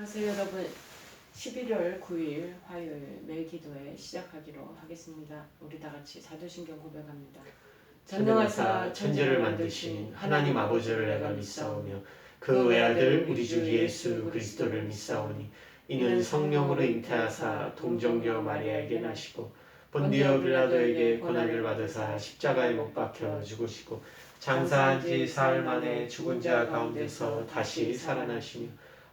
안녕하세요 여러분. 11월 9일 화요일 매일 기도회 시작하기로 하겠습니다. 우리 다같이 사도신경 고백합니다. 전능하사 천지를 만드신 하나님 아버지를 내가 믿사오며 그 외아들 우리 주 예수 그리스도를 믿사오니 이는 성령으로 잉태하사 동정녀 마리아에게 나시고 본디오 빌라도에게 고난을 받으사 십자가에 못 박혀 죽으시고 장사한 지 사흘 만에 죽은 자 가운데서 다시 살아나시며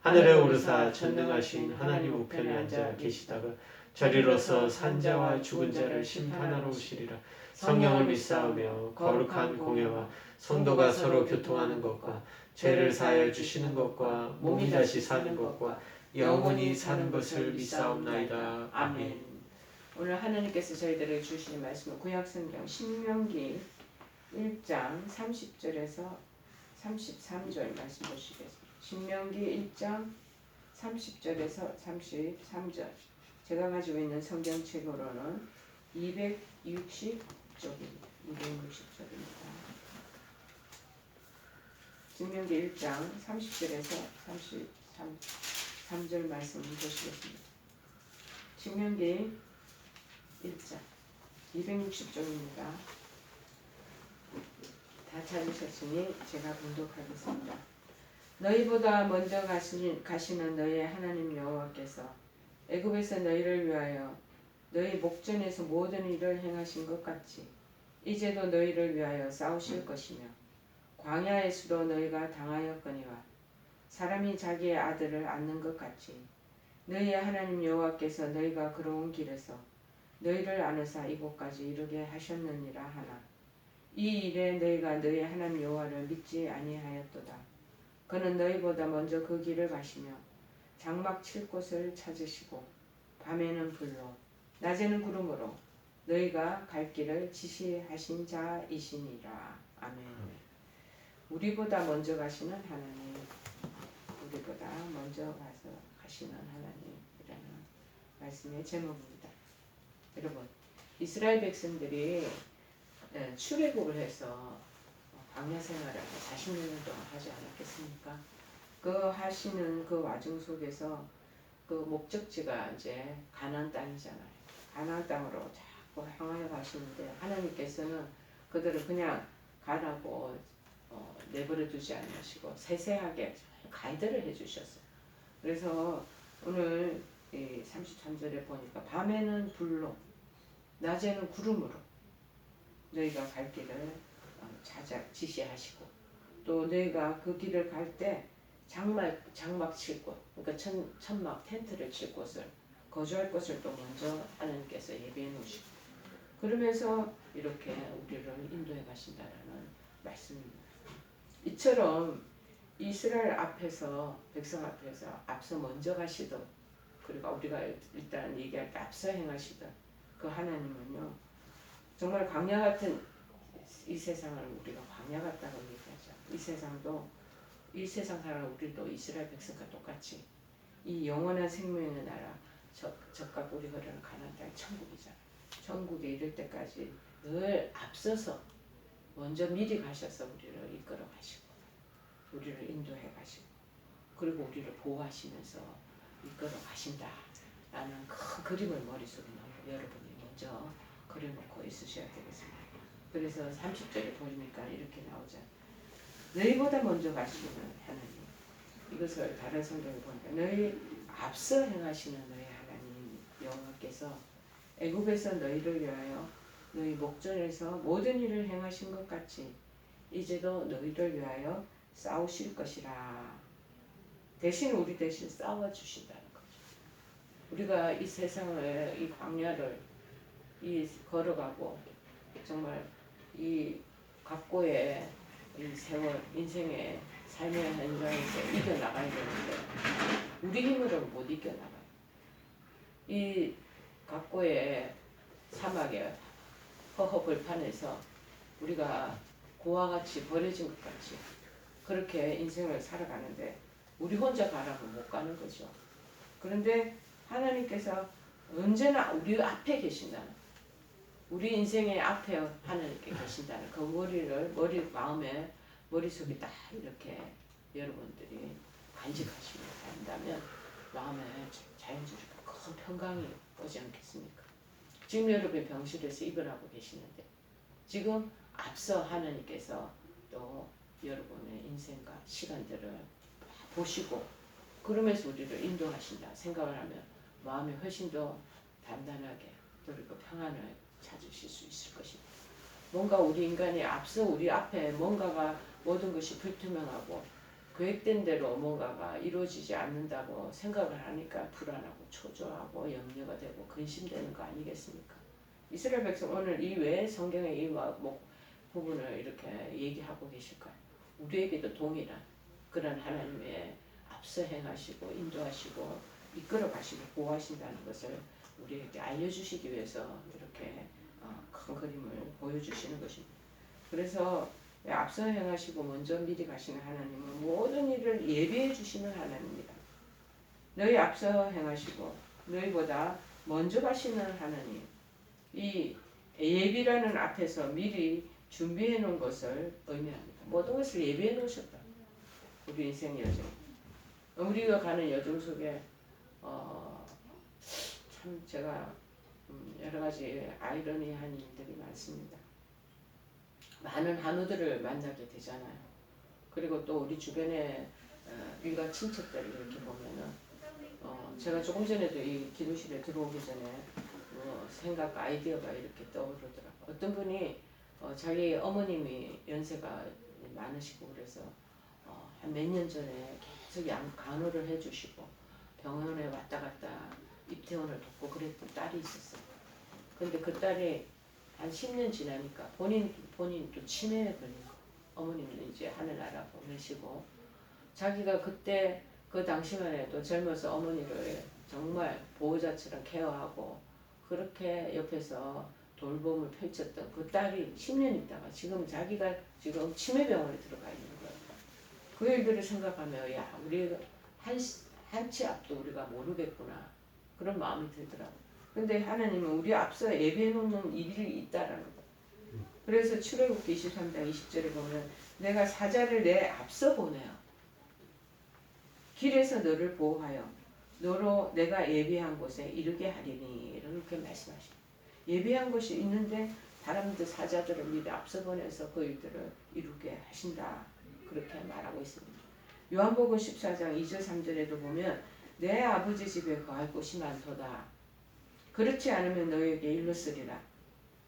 하늘에 오르사 전능하신 하나님 우편에 앉아 계시다가 저리로서 산자와 죽은 자를 심판하러 오시리라. 성령을 믿사오며 거룩한 공회와 성도가 서로 교통하는 것과 죄를 사하여 주시는 것과 몸이 다시 사는 것과 영원히 사는 것을 믿사옵나이다. 아멘. 오늘 하나님께서 저희들에게 주시는 말씀은 구약성경 신명기 1장 30절에서 33절 말씀 보시겠습니다. 신명기 1장 30절에서 33절. 제가 가지고 있는 성경책으로는 260쪽입니다. 260쪽입니다. 신명기 1장 30절에서 33절 말씀 보시겠습니다. 신명기 1장 260쪽입니다. 다 찾으셨으니 제가 봉독하겠습니다. 너희보다 먼저 가시는 너희의 하나님 여호와께서 애굽에서 너희를 위하여 너희 목전에서 모든 일을 행하신 것 같이 이제도 너희를 위하여 싸우실 것이며 광야에서도 너희가 당하였거니와 사람이 자기의 아들을 안는 것 같이 너희의 하나님 여호와께서 너희가 걸어온 길에서 너희를 안으사 이곳까지 이르게 하셨느니라 하나 이 일에 너희가 너희 하나님 여호와를 믿지 아니하였도다. 그는 너희보다 먼저 그 길을 가시며 장막 칠 곳을 찾으시고 밤에는 불로 낮에는 구름으로 너희가 갈 길을 지시하신 자이시니라. 아멘. 우리보다 먼저 가시는 하나님, 우리보다 먼저 가서 가시는 하나님이라는 말씀의 제목입니다. 여러분, 이스라엘 백성들이 출애굽을 해서 광야 생활을 40년 동안 하지 않았겠습니까? 그 하시는 그 와중 속에서 그 목적지가 이제 가나안 땅이잖아요. 가나안 땅으로 자꾸 향하여 가시는데 하나님께서는 그들을 그냥 가라고 내버려 두지 않으시고 세세하게 가이드를 해주셨어요. 그래서 오늘 33절에 보니까 밤에는 불로 낮에는 구름으로 너희가 갈 길을 지시하시고 또 너희가 그 길을 갈 때 장막 칠 곳, 그러니까 천막 텐트를 칠 곳을 거주할 곳을 또 먼저 하나님께서 예비해 놓으시고 그러면서 이렇게 우리를 인도해 가신다라는 말씀입니다. 이처럼 이스라엘 앞에서 백성 앞에서 앞서 먼저 가시던 그리고 우리가 일단 얘기할 때 앞서 행하시던 그 하나님은요 정말 광야 같은 이 세상을 우리가 광야 같다고 얘기하죠. 이 세상 사람 우리도 이스라엘 백성과 똑같이 이 영원한 생명의 나라 적각 우리 흐르는 가나안 땅 천국이잖아요. 천국에 이를 때까지 늘 앞서서 먼저 미리 가셔서 우리를 이끌어 가시고 우리를 인도해 가시고 그리고 우리를 보호하시면서 이끌어 가신다라는 큰 그림을 머릿속에 넣고 여러분이 먼저 그려놓고 있으셔야 되겠습니다. 그래서 30절에 보니까 이렇게 나오죠. 너희보다 먼저 가시는 하나님. 이것을 다른 성경에 보니까 너희 앞서 행하시는 너희 하나님 여호와께서 애굽에서 너희를 위하여 너희 목전에서 모든 일을 행하신 것 같이 이제도 너희를 위하여 싸우실 것이라. 대신 우리 대신 싸워주신다는 거죠. 우리가 이 세상을 이 광야를 걸어가고 정말 이 각고의 이 세월 인생의 삶의 현장에서 이겨나가야 되는데 우리 힘으로 못 이겨나가요. 이 각고의 사막의 허허벌판에서 우리가 고와 같이 버려진 것 같이 그렇게 인생을 살아가는데 우리 혼자 가라고 못 가는 거죠. 그런데 하나님께서 언제나 우리 앞에 계신다는 우리 인생의 앞에 하나님께 계신다는 그 머릿속에 딱 이렇게 여러분들이 간직하시면 한다면 마음에 자연스럽게 큰 평강이 오지 않겠습니까? 지금 여러분 병실에서 입원하고 계시는데 지금 앞서 하나님께서 또 여러분의 인생과 시간들을 보시고 그러면서 우리를 인도하신다 생각을 하면 마음이 훨씬 더 단단하게 그리고 평안을 찾으실 수 있을 것입니다. 뭔가 우리 인간이 앞서 우리 앞에 뭔가가 모든 것이 불투명하고 계획된 대로 뭔가가 이루어지지 않는다고 생각을 하니까 불안하고 초조하고 염려가 되고 근심되는 거 아니겠습니까? 이스라엘 백성 오늘 이 외 성경의 이 부분을 이렇게 얘기하고 계실까요? 우리에게도 동일한 그런 하나님의 앞서 행하시고 인도하시고 이끌어 가시고 보호하신다는 것을 우리에게 알려주시기 위해서 이렇게 큰 그림을 보여주시는 것입니다. 그래서 앞서 행하시고 먼저 미리 가시는 하나님은 모든 일을 예비해 주시는 하나님입니다. 너희 앞서 행하시고 너희보다 먼저 가시는 하나님. 이 예비라는 앞에서 미리 준비해 놓은 것을 의미합니다. 모든 것을 예비해 놓으셨다. 우리 인생 여정. 우리가 가는 여정 속에 참 제가 여러 가지 아이러니한 일들이 많습니다. 많은 한우들을 만나게 되잖아요. 그리고 또 우리 주변에 일가 친척들을 이렇게 보면은 제가 조금 전에도 이 기도실에 들어오기 전에 생각 아이디어가 이렇게 떠오르더라고요. 어떤 분이 자기 어머님이 연세가 많으시고 그래서 한 몇 년 전에 계속 간호를 해주시고 병원에 왔다 갔다 입퇴원을 돕고 그랬던 딸이 있었어요. 근데 그 딸이 한 10년 지나니까 본인 또 치매에 걸리고 어머님은 이제 하늘나라 보내시고 자기가 그때 그 당시만 해도 젊어서 어머니를 정말 보호자처럼 케어하고 그렇게 옆에서 돌봄을 펼쳤던 그 딸이 10년 있다가 지금 자기가 지금 치매병원에 들어가 있는 거예요. 그 일들을 생각하면 야 우리 한 치 앞도 우리가 모르겠구나 그런 마음이 들더라고요. 근데 하나님은 우리 앞서 예비해 놓는 일이 있다라는 거예요. 그래서 출애굽기 23장 20절에 보면 내가 사자를 내 앞서 보내어 길에서 너를 보호하여 너로 내가 예비한 곳에 이르게 하리니 이렇게 말씀하십니다. 예비한 곳이 있는데 사람들 사자들을 미리 앞서 보내서 그 일들을 이루게 하신다. 그렇게 말하고 있습니다. 요한복음 14장 2절 3절에도 보면 내 아버지 집에 거할 곳이 많도다. 그렇지 않으면 너희에게 일렀으리라.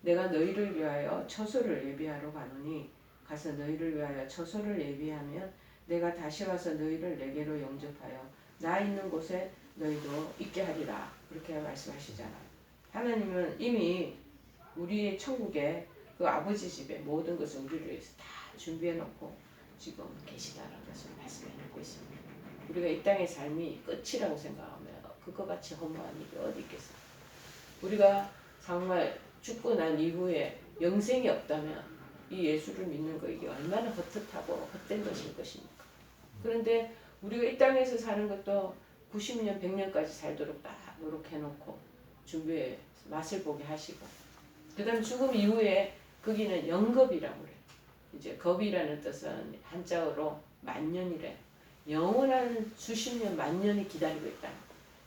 내가 너희를 위하여 처소를 예비하러 가노니 가서 너희를 위하여 처소를 예비하면 내가 다시 와서 너희를 내게로 영접하여 나 있는 곳에 너희도 있게 하리라. 그렇게 말씀하시잖아요. 하나님은 이미 우리 천국에 그 아버지 집에 모든 것을 우리를 위해서 다 준비해 놓고 지금 계시다는 것을 말씀해 놓고 있습니다. 우리가 이 땅의 삶이 끝이라고 생각하면 그거 같이 허무한 일이 어디 있겠어요. 우리가 정말 죽고 난 이후에 영생이 없다면 이 예수를 믿는 거 이게 얼마나 헛헛하고 헛된 것일 것입니까? 그런데 우리가 이 땅에서 사는 것도 90년, 100년까지 살도록 딱 노력해놓고 준비해 맛을 보게 하시고 그 다음 죽음 이후에 거기는 영겁이라고 그래요. 이제 겁이라는 뜻은 한자어로 만년이래. 영원한 수십 년, 만년이 기다리고 있다.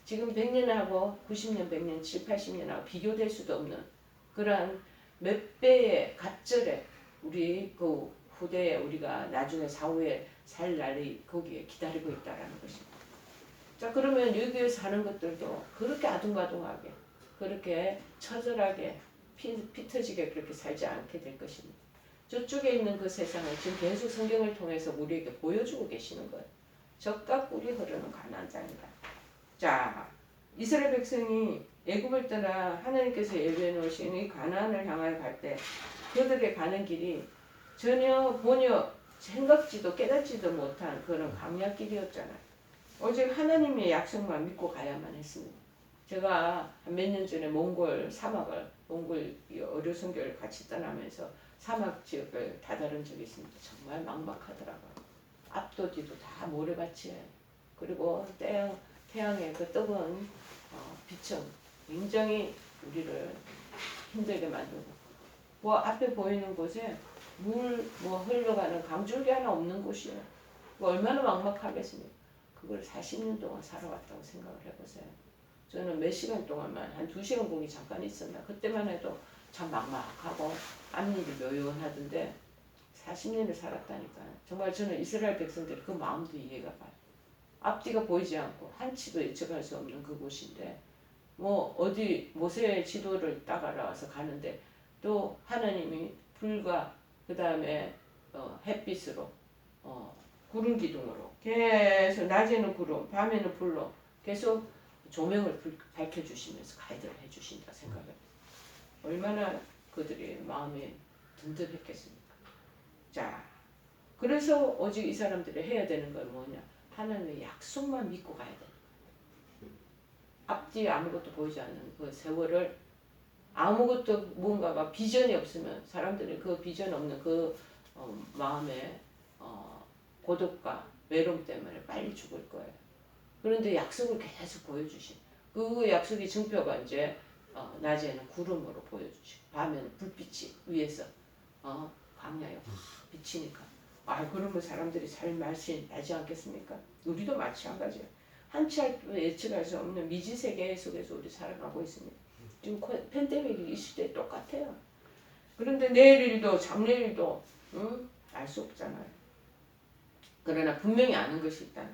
지금 100년하고 90년, 100년, 7, 80년하고 비교될 수도 없는 그러한 몇 배의 갑절에 우리 그 후대에 우리가 나중에 사후에 살 날이 거기에 기다리고 있다라는 것입니다. 자 그러면 여기에 사는 것들도 그렇게 아둥바둥하게 그렇게 처절하게 피 터지게 그렇게 살지 않게 될 것입니다. 저쪽에 있는 그 세상을 지금 계속 성경을 통해서 우리에게 보여주고 계시는 거예요. 젖과 꿀이 흐르는 가나안 땅이다. 자 이스라엘 백성이 애굽을 떠나 하나님께서 예비해 놓으신 이 가나안을 향하여 갈 때 그들의 가는 길이 전혀 생각지도 깨닫지도 못한 그런 광야길이었잖아요. 오직 하나님의 약속만 믿고 가야만 했습니다. 제가 몇 년 전에 몽골 어류선교를 같이 떠나면서 사막 지역을 다다른 적이 있습니다. 정말 막막하더라고요. 앞도 뒤도 다 모래밭이에요. 그리고 태양의 그 뜨거운 빛은 굉장히 우리를 힘들게 만들고 앞에 보이는 곳에 물 흘러가는 강줄기 하나 없는 곳이에요. 얼마나 막막하겠습니까? 그걸 40년 동안 살아왔다고 생각을 해보세요. 저는 몇 시간 동안만 한 2시간 공이 잠깐 있었나 그때만 해도 참 막막하고 앞일이 묘연하던데 40년을 살았다니까요. 정말 저는 이스라엘 백성들 그 마음도 이해가 가요. 앞뒤가 보이지 않고 한치도 예측할 수 없는 그곳인데 뭐 어디 모세의 지도를 따라와서 가는데 또 하나님이 불과 그 다음에 햇빛으로 구름 기둥으로 계속 낮에는 구름 밤에는 불로 계속 조명을 밝혀주시면서 가이드를 해주신다 생각을 얼마나 그들의 마음이 든든했겠습니까. 자 그래서 오직 이 사람들이 해야 되는 건 뭐냐 하나님의 약속만 믿고 가야 돼. 앞뒤에 아무것도 보이지 않는 그 세월을 아무것도 뭔가가 비전이 없으면 사람들이 그 비전 없는 그 마음의 고독과 외로움 때문에 빨리 죽을 거예요. 그런데 약속을 계속 보여주신 그 약속의 증표가 이제 낮에는 구름으로 보여주시고 밤에는 불빛이 위에서 광야에 확 비치니까 그러면 사람들이 살 맛이 나지 않겠습니까? 우리도 마찬가지예요. 한치 앞도 예측할 수 없는 미지 세계 속에서 우리 살아가고 있습니다. 지금 팬데믹이 이 시대에 똑같아요. 그런데 내일 일도 장래일도 알 수 없잖아요. 그러나 분명히 아는 것이 있다는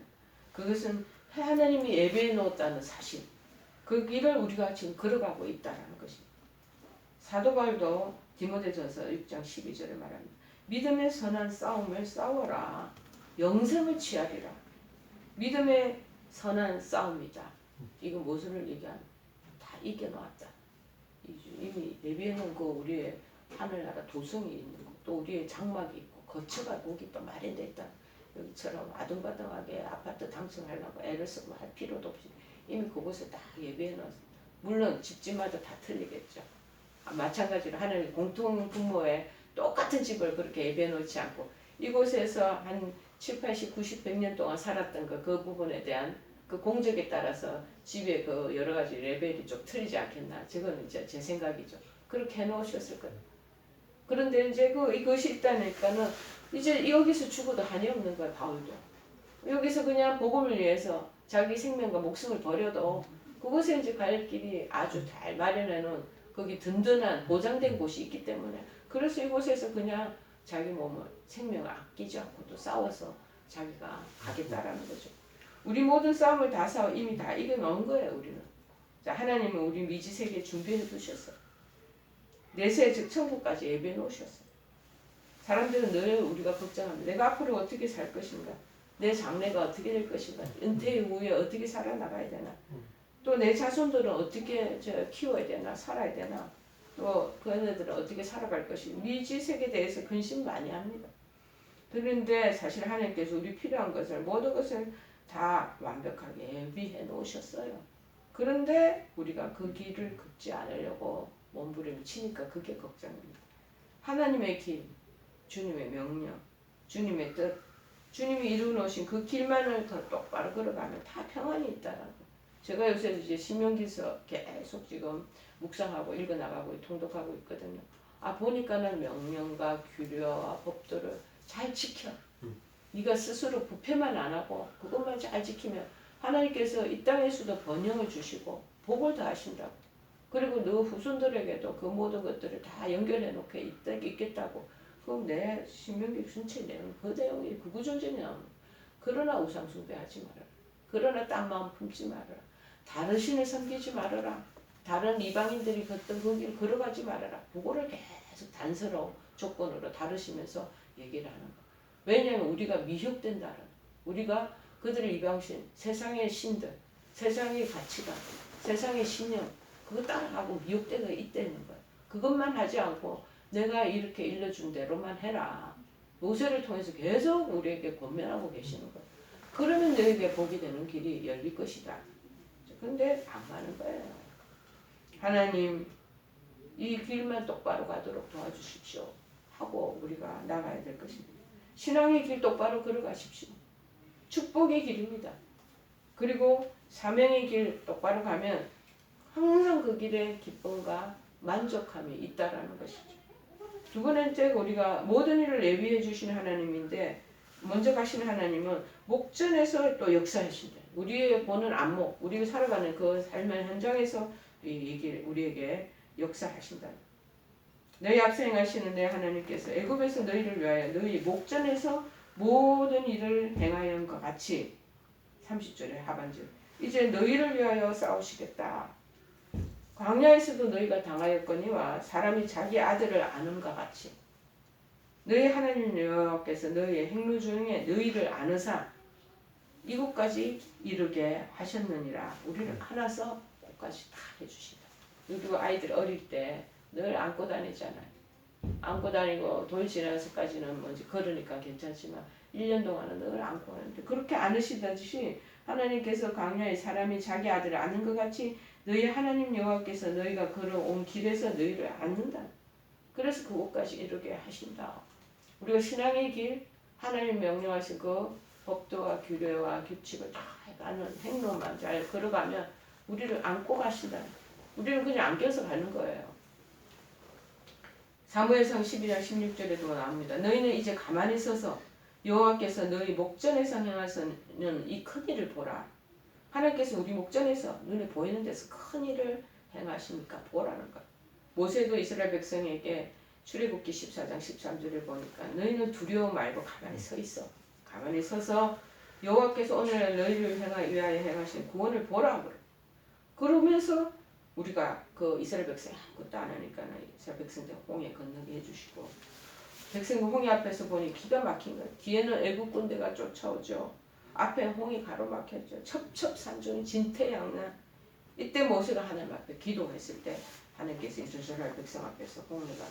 그것은 하나님이 예배해 놓았다는 사실 그 길을 우리가 지금 걸어가고 있다는 것입니다. 사도 바울도 디모데전서 6장 12절에 말합니다. 믿음의 선한 싸움을 싸워라. 영생을 취하리라. 믿음의 선한 싸움이다. 이거 무엇을 얘기하는? 다 이겨놓았다. 이미 예비해놓은 그 우리의 하늘나라 도성이 있는 거, 또 우리의 장막이 있고 거처가 거기 또 마련되어 있다. 여기처럼 아둥바둥하게 아파트 당첨하려고 애를 쓰고 할 필요도 없이 이미 그곳에 다 예비해놨어. 물론 집집마다 다 틀리겠죠. 마찬가지로 하늘 공통 분모에 똑같은 집을 그렇게 예배해놓지 않고 이곳에서 한 7, 80, 90, 100년 동안 살았던 그 부분에 대한 그 공적에 따라서 집의 그 여러 가지 레벨이 좀 틀리지 않겠나. 저거는 이제 제 생각이죠. 그렇게 해놓으셨을 거예요. 그런데 이제 이것이 있다니까는 이제 여기서 죽어도 한이 없는 거야, 바울도. 여기서 그냥 복음을 위해서 자기 생명과 목숨을 버려도 그곳에 이제 갈 길이 아주 잘 마련해놓은 거기 든든한 보장된 곳이 있기 때문에 그래서 이곳에서 그냥 자기 몸을 생명을 아끼지 않고 또 싸워서 자기가 가겠다라는 거죠. 우리 모든 싸움을 다 싸워 이미 다 이겨놓은 거예요. 우리는. 자, 하나님은 우리 미지 세계 준비해 두셨어. 내세 즉 천국까지 예배해 놓으셨어. 사람들은 늘 우리가 걱정합니다. 내가 앞으로 어떻게 살 것인가? 내 장래가 어떻게 될 것인가? 은퇴 이후에 어떻게 살아나가야 되나? 또 내 자손들은 어떻게 키워야 되나? 살아야 되나? 또 그 애들은 어떻게 살아갈 것인가? 미지 세계에 대해서 근심 많이 합니다. 그런데 사실 하나님께서 우리 필요한 것을 모든 것을 다 완벽하게 예비해 놓으셨어요. 그런데 우리가 그 길을 걷지 않으려고 몸부림을 치니까 그게 걱정입니다. 하나님의 길, 주님의 명령, 주님의 뜻, 주님이 이루어놓으신 그 길만을 더 똑바로 걸어가면 다 평안이 있다라고. 제가 요새 이제 신명기서 계속 지금 묵상하고 읽어나가고 통독하고 있거든요. 보니까는 명령과 규례와 법도를 잘 지켜. 네가 스스로 부패만 안 하고 그것만 잘 지키면 하나님께서 이 땅에서도 번영을 주시고 복을 더하신다고. 그리고 너 후손들에게도 그 모든 것들을 다 연결해 놓게 있겠다고. 그럼 내 신명기 전체 내용 그 내용이 구구절절히 나오는. 그러나 우상 숭배하지 말아라. 그러나 딴 마음 품지 말아라. 다른 신을 섬기지 말아라. 다른 이방인들이 걷던 그 길 걸어가지 말아라. 그거를 계속 단서로 조건으로 다루시면서 얘기를 하는 거. 왜냐하면 우리가 미혹된다는 우리가 그들의 이방신, 세상의 신들, 세상의 가치관, 세상의 신념 그거 따라가고 미혹되고 있다는 거예요. 그것만 하지 않고 내가 이렇게 일러준 대로만 해라. 모세를 통해서 계속 우리에게 권면하고 계시는 거예요. 그러면 너에게 복이 되는 길이 열릴 것이다. 근데 안 가는 거예요. 하나님 이 길만 똑바로 가도록 도와주십시오 하고 우리가 나가야 될 것입니다. 신앙의 길 똑바로 걸어가십시오. 축복의 길입니다. 그리고 사명의 길 똑바로 가면 항상 그 길에 기쁨과 만족함이 있다라는 것이죠. 두 번째 우리가 모든 일을 예비해 주신 하나님인데 먼저 가시는 하나님은 목전에서 또 역사하신다. 우리의 보는 안목, 우리가 살아가는 그 삶의 현장에서 이게 우리에게 역사하신다. 너희 앞서 행하시는 내 하나님께서 애굽에서 너희를 위하여 너희 목전에서 모든 일을 행하였던 것 같이 30절의 하반절 이제 너희를 위하여 싸우시겠다. 광야에서도 너희가 당하였거니와 사람이 자기 아들을 아는가 같이 너희 하나님 여호와께서 너희의 행로 중에 너희를 아느사 이곳까지 이르게 하셨느니라. 우리를 안아서 끝까지 다 해주신다. 그리고 아이들 어릴 때 늘 안고 다니잖아요. 안고 다니고 돌 지나서까지는 뭔지 걸으니까 괜찮지만 1년 동안은 늘 안고 하는데 그렇게 안으시듯이 하나님께서 광야에 사람이 자기 아들을 아는 것 같이 너희 하나님 여호와께서 너희가 걸어온 길에서 너희를 안는다. 그래서 그곳까지 이르게 하신다. 우리가 신앙의 길 하나님 명령하신 그 법도와 규례와 규칙을 다 가는 행로만 잘 걸어가면 우리를 안고 가신다. 우리는 그냥 안겨서 가는 거예요. 사무엘상 12장 16절에도 나옵니다. 너희는 이제 가만히 서서 여호와께서 너희 목전에서 행하시는 이 큰 일을 보라. 하나님께서 우리 목전에서 눈에 보이는 데서 큰 일을 행하시니까 보라는 것. 모세도 이스라엘 백성에게 출애굽기 14장 13절을 보니까 너희는 두려워 말고 가만히 서 있어. 가만히 서서 여호와께서 오늘 너희를 위하여 행하신 구원을 보라. 그러면서 우리가 그 이스라엘 백성이 아무것도 안 하니까 이스라엘 백성들 홍해 건너게 해주시고 백성들 홍해 앞에서 보니 기가 막힌 거예요. 뒤에는 애국 군대가 쫓아오죠. 앞에 홍해 가로막혔죠. 첩첩산중이 진퇴양난. 이때 모세가 하나님 앞에 기도했을 때 하나님께서 이스라엘 백성 앞에서 홍해가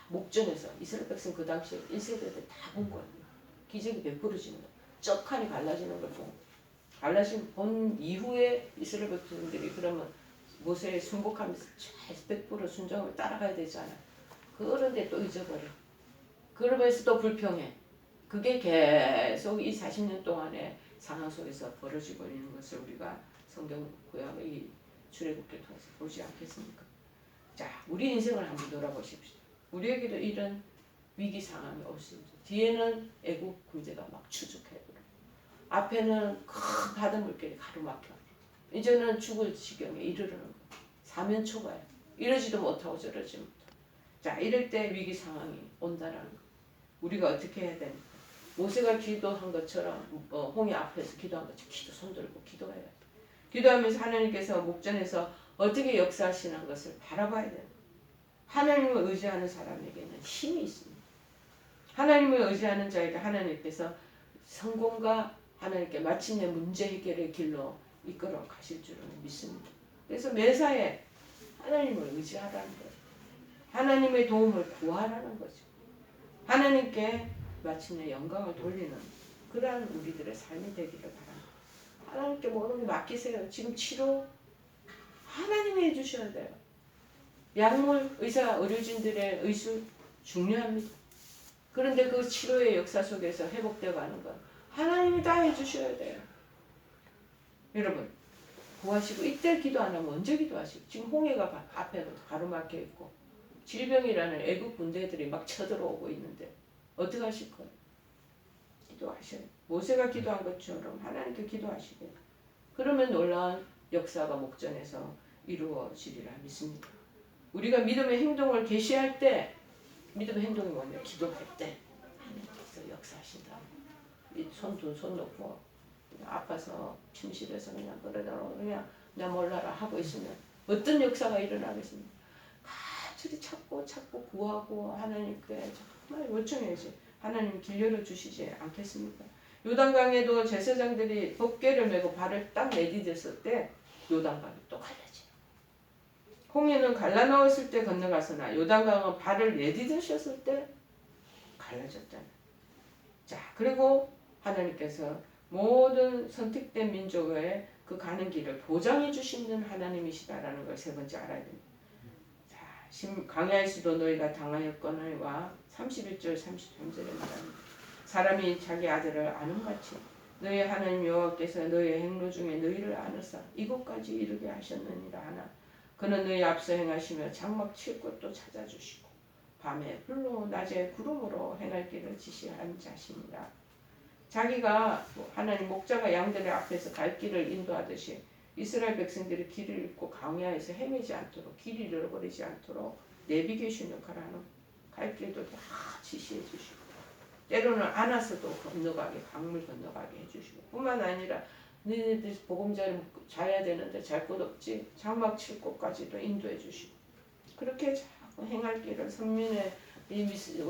목전에서 이스라엘 백성 그 당시에 1세대들 다 본 거예요. 기적이 베풀어지는 거예요. 쩍하니 갈라지는 걸 보고 갈라진 본 이후에 이스라엘 백성들이 그러면 모세에 순복하면서 100% 순종을 따라가야 되잖아. 그런데 또 잊어버려. 그러면서 또 불평해. 그게 계속 이 40년 동안의 상황 속에서 벌어지고 있는 것을 우리가 성경 구약의 이 출애굽기를 통해서 보지 않겠습니까? 자, 우리 인생을 한번 돌아보십시오. 우리에게도 이런 위기 상황이 없습니다. 뒤에는 애국 군대가 막 추적해. 앞에는 큰 바다 물길이 가로막혀. 이제는 죽을 지경에 이르르는 거예요. 사면초가요. 이러지도 못하고 저러지 못하고. 자, 이럴 때 위기 상황이 온다라는 거. 우리가 어떻게 해야 됩니까? 모세가 기도한 것처럼 홍해 앞에서 기도한 것처럼 손 들고 기도해야 돼. 기도하면서 하나님께서 목전에서 어떻게 역사하시는 것을 바라봐야 돼요. 하나님을 의지하는 사람에게는 힘이 있습니다. 하나님을 의지하는 자에게 하나님께서 성공과 하나님께 마침내 문제 해결의 길로 이끌어 가실 줄은 믿습니다. 그래서 매사에 하나님을 의지하라는 거예요. 하나님의 도움을 구하라는 거죠. 하나님께 마침내 영광을 돌리는 그러한 우리들의 삶이 되기를 바랍니다. 하나님께 모든 걸 맡기세요. 지금 치료 하나님이 해주셔야 돼요. 약물, 의사, 의료진들의 의술 중요합니다. 그런데 그 치료의 역사 속에서 회복되어 가는 건 하나님이 다 해주셔야 돼요. 여러분 구하시고 이때 기도 안 하면 언제 기도하시고 지금 홍해가 앞에 가로막혀 있고 질병이라는 애국 군대들이 막 쳐들어오고 있는데 어떻게 하실 거예요? 기도하셔요. 모세가 기도한 것처럼 하나님께 기도하시게. 그러면 놀라운 역사가 목전에서 이루어지리라 믿습니다. 우리가 믿음의 행동을 계시할 때 믿음의 행동이 뭐냐면 기도할 때 하나님께서 역사하신다. 이 손 놓고 아파서 침실에서 그냥 그러다가 그냥 몰라라 하고 있으면 어떤 역사가 일어나겠습니까? 간절히 찾고 구하고 하나님께 정말 요청해야지. 하나님 길 열어주시지 않겠습니까? 요단강에도 제사장들이 법궤를 메고 발을 딱 내디뎠을 때 요단강이 또 갈라지. 홍해는 갈라놓았을 때 건너갔으나 요단강은 발을 내디디셨을 때 갈라졌잖아요. 자, 그리고 하나님께서 모든 선택된 민족의 그 가는 길을 보장해 주시는 하나님이시다라는 걸 세 번째 알아야 됩니다. 자, 광야에서도 너희가 당하였거니와 31절 33절에 말합니다. 사람이 자기 아들을 아는 같이 너희 하나님 여호와께서 너희의 행로 중에 너희를 아느사 이곳까지 이르게 하셨느니라 하나 그는 너희 앞서 행하시며 장막 칠 곳도 찾아주시고 밤에 불로 낮에 구름으로 행할 길을 지시한 자시니라. 자기가 하나님 목자가 양들의 앞에서 갈 길을 인도하듯이 이스라엘 백성들이 길을 잃고 광야에서 헤매지 않도록 길을 잃어버리지 않도록 내비게이션 역할을 하는 갈 길도 다 지시해 주시고 때로는 안아서도 건너가게 강물 건너가게 해주시고 뿐만 아니라 너희들 보금자리 자야 되는데 잘 곳 없지 장막 칠 곳까지도 인도해 주시고 그렇게 자꾸 행할 길을 선민의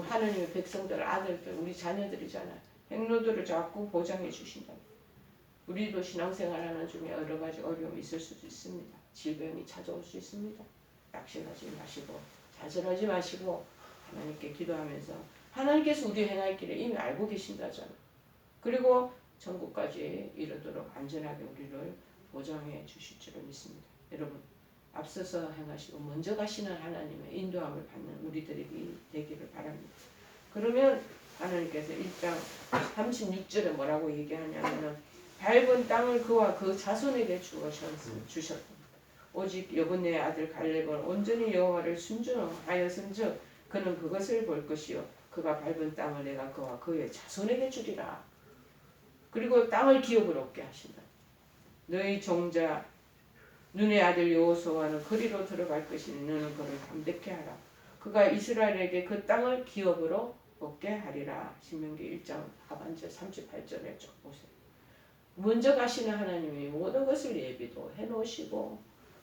하나님의 백성들 아들들 우리 자녀들이잖아요. 행로들을 자꾸 보장해 주신다. 우리도 신앙생활하는 중에 여러 가지 어려움이 있을 수도 있습니다. 질병이 찾아올 수 있습니다. 낙심하지 마시고 좌절하지 마시고 하나님께 기도하면서 하나님께서 우리 행할 길을 이미 알고 계신다잖아. 그리고 천국까지 이르도록 안전하게 우리를 보장해 주실 줄을 믿습니다. 여러분 앞서서 행하시고 먼저 가시는 하나님의 인도함을 받는 우리들이 되기를 바랍니다. 그러면 하나님께서 1장 36절에 뭐라고 얘기하냐면은 밟은 땅을 그와 그 자손에게 주셨다. 오직 여분의 아들 갈렙은 온전히 여호와를 순종하였은즉 그는 그것을 볼 것이요 그가 밟은 땅을 내가 그와 그의 자손에게 주리라. 그리고 땅을 기업을 얻게 하신다. 너희 종자 눈의 아들 여호수아는 그리로 들어갈 것이니 너는 그를 담대케 하라. 그가 이스라엘에게 그 땅을 기업으로 얻게 하리라. 신명기 1장 하반절 38절에 쭉 보세요. 먼저 가시는 하나님이 모든 것을 예비도 해놓으시고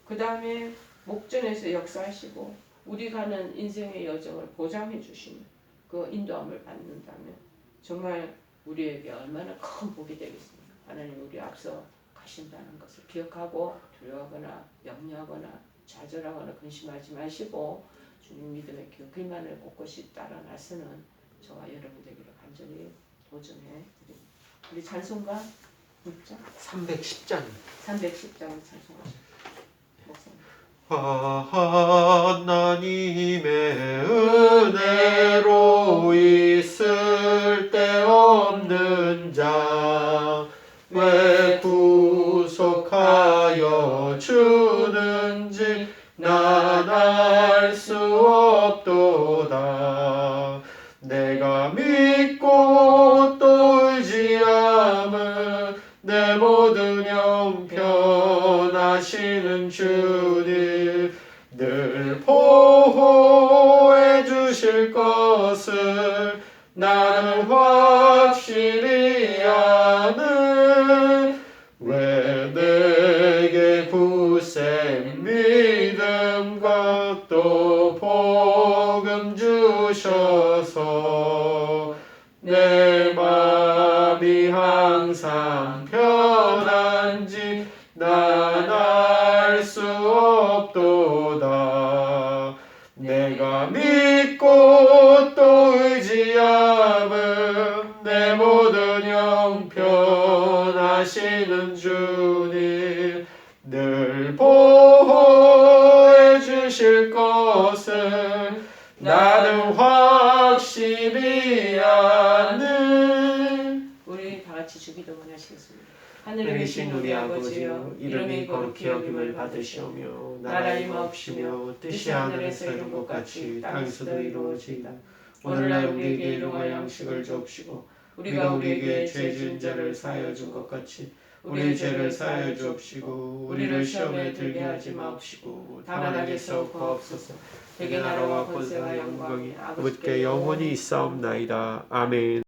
그 다음에 목전에서 역사하시고 우리 가는 인생의 여정을 보장해 주시는 그 인도함을 받는다면 정말 우리에게 얼마나 큰 복이 되겠습니까? 하나님 우리 앞서 가신다는 것을 기억하고 두려워하거나 염려하거나 좌절하거나 근심하지 마시고 주님 믿음의 길만을 꼿꼿이 따라 나서는 저와 여러분 되기를 간절히 도전해 드립니다. 우리 찬송가 310장 310장 찬송하십시오. 목사님. 하나님의 은혜로 있을 데 없는 자 왜 구속하여 주는지 난 알 수 없도다. 내가 믿고 또 의지함은 내 모든 형편하시는 주님 늘 보호해 주실 것을 나는 확실히 아는 왜 내게 굳센 믿음과 또 복음 주셔서 내 마음이 항상 편한지 난 알 수 없도다. 내가 믿고 또 의지함은 내 모든 형편하시는 주님 늘 보호해 주실 것을 나는 확실히 아는. 우리 다 같이 주기도문 하시겠습니다. 하늘에 계신 우리 아버지여 이름이 거룩히 여김을 받으시오며 나라의 마옵시며 뜻이 하늘에서 이룬 것 같이 땅에서도 이루어지이다. 오늘날 우리에게 일용할 양식을 주옵시고 우리가 우리에게 죄 지은 자를 사하여 준 것 같이 우리의 죄를 사하여 주옵시고 우리를 시험에 들게 하지 마옵시고 다만 악에서 구하옵소서. 대개 나라와 권세와 영광이 아버지께 영원히 있사옵나이다. 아멘.